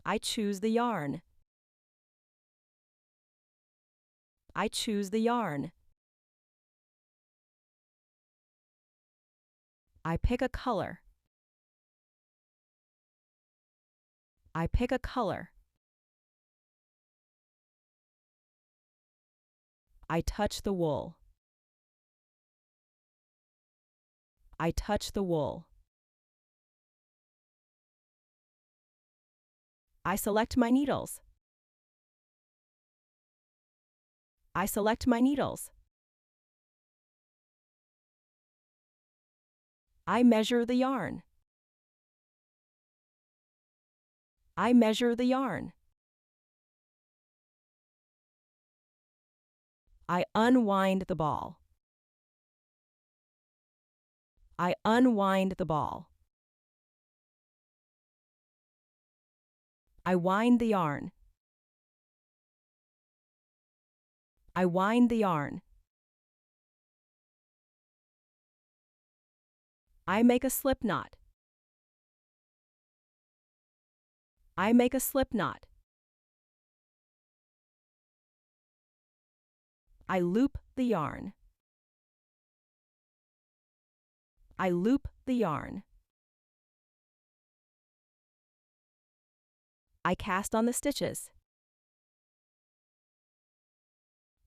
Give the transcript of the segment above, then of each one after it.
I choose the yarn. I choose the yarn. I pick a color. I pick a color. I touch the wool. I touch the wool. I select my needles. I select my needles. I measure the yarn. I measure the yarn. I unwind the ball. I unwind the ball. I wind the yarn. I wind the yarn. I make a slip knot. I make a slip knot. I loop the yarn. I loop the yarn. I cast on the stitches.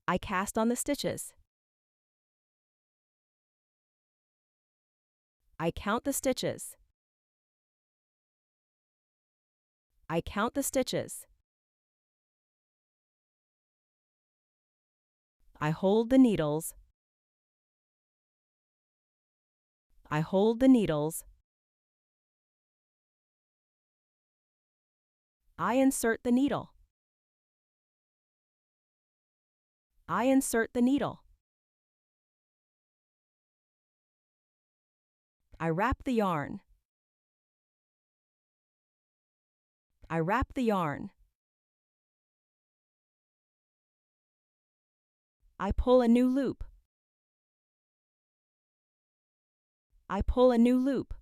I cast on the stitches. I count the stitches. I count the stitches. I hold the needles. I hold the needles. I insert the needle. I insert the needle. I wrap the yarn. I wrap the yarn. I pull a new loop. I pull a new loop.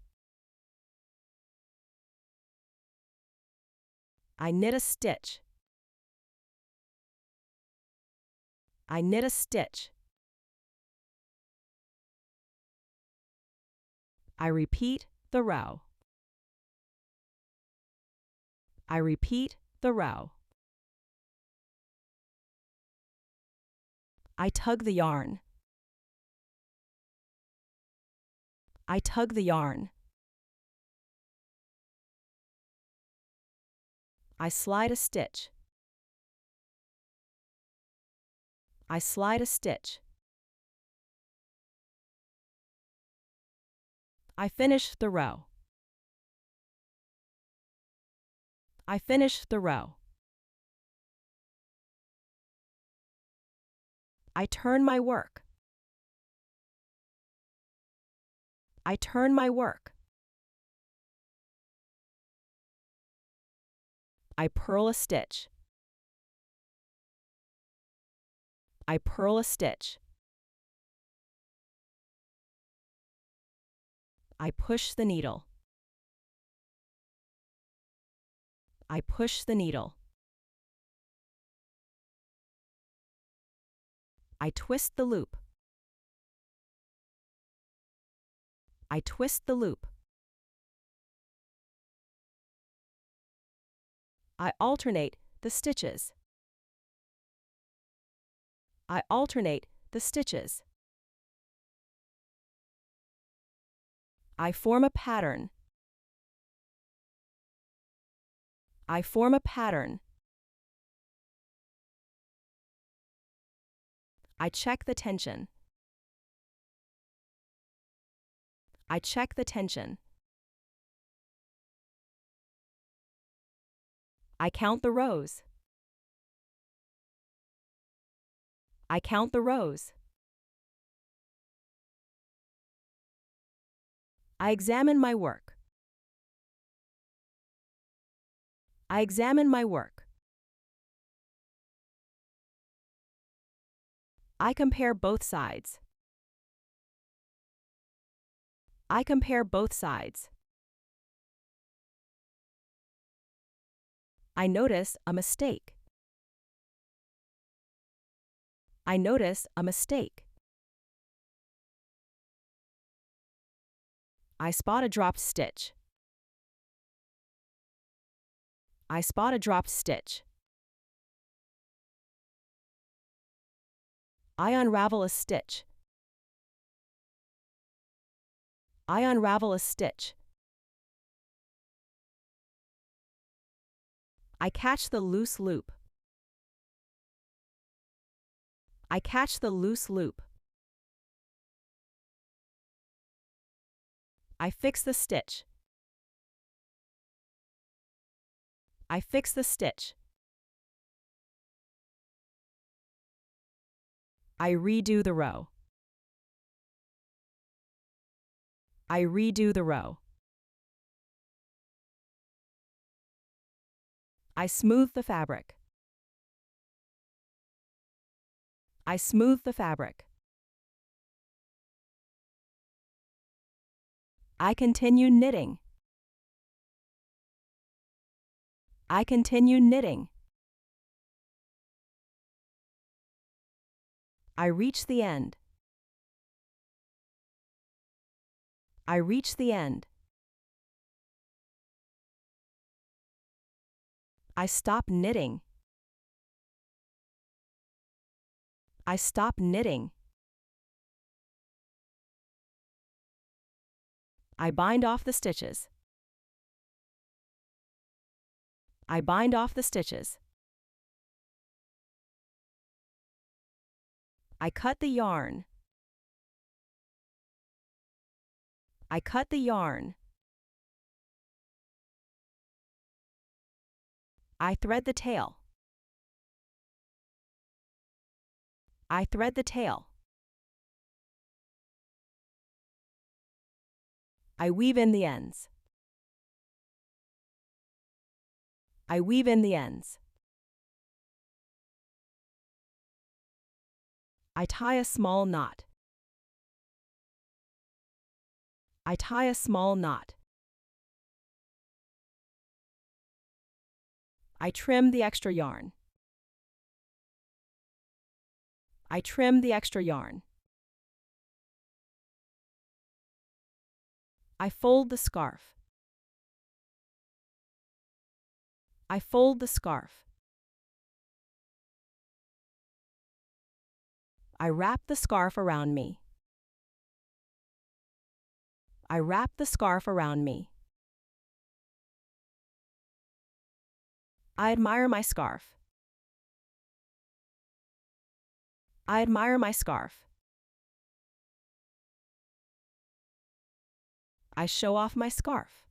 I knit a stitch. I knit a stitch. I repeat the row. I repeat the row. I tug the yarn. I tug the yarn. I slide a stitch. I slide a stitch. I finish the row. I finish the row. I turn my work. I turn my work. I purl a stitch. I purl a stitch. I push the needle. I push the needle. I twist the loop. I twist the loop. I alternate the stitches. I alternate the stitches. I form a pattern. I form a pattern. I check the tension. I check the tension. I count the rows. I count the rows. I examine my work. I examine my work. I compare both sides. I compare both sides. I notice a mistake. I notice a mistake. I spot a dropped stitch. I spot a dropped stitch. I unravel a stitch. I unravel a stitch. I catch the loose loop. I catch the loose loop. I fix the stitch. I fix the stitch. I redo the row. I redo the row. I smooth the fabric. I smooth the fabric. I continue knitting. I continue knitting. I reach the end. I reach the end. I stop knitting. I stop knitting. I bind off the stitches. I bind off the stitches. I cut the yarn. I cut the yarn. I thread the tail. I thread the tail. I weave in the ends. I weave in the ends. I tie a small knot. I tie a small knot. I trim the extra yarn. I trim the extra yarn. I fold the scarf. I fold the scarf. I wrap the scarf around me. I wrap the scarf around me. I admire my scarf. I admire my scarf. I show off my scarf.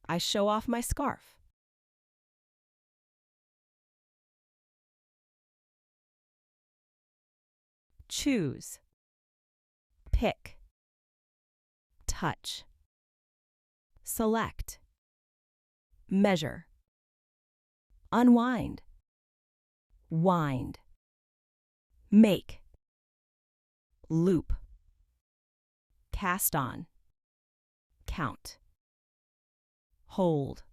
I show off my scarf. Choose. Pick. Touch. Select. Measure. Unwind. Wind. Make. Loop. Cast on. Count. Hold.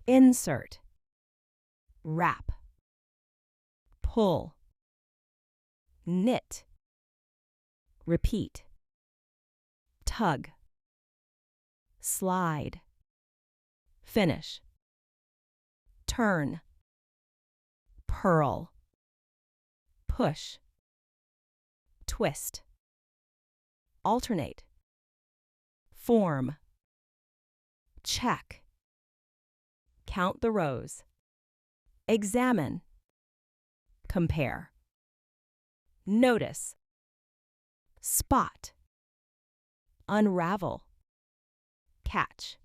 Insert. Wrap. Pull. Knit. Repeat. Tug. Slide. Finish. Turn. Purl. Push. Twist. Alternate. Form. Check. Count the rows. Examine. Compare. Notice. Spot. Unravel. Catch.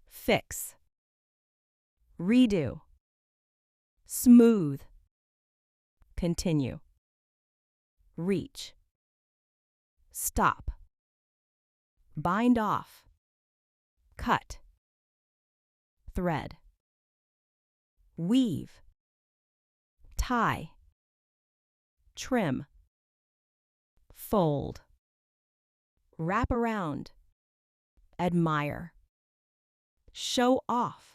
Fix. Redo. Smooth. Continue. Reach. Stop. Bind off. Cut. Thread. Weave. Tie. Trim. Fold. Wrap around. Admire. show off.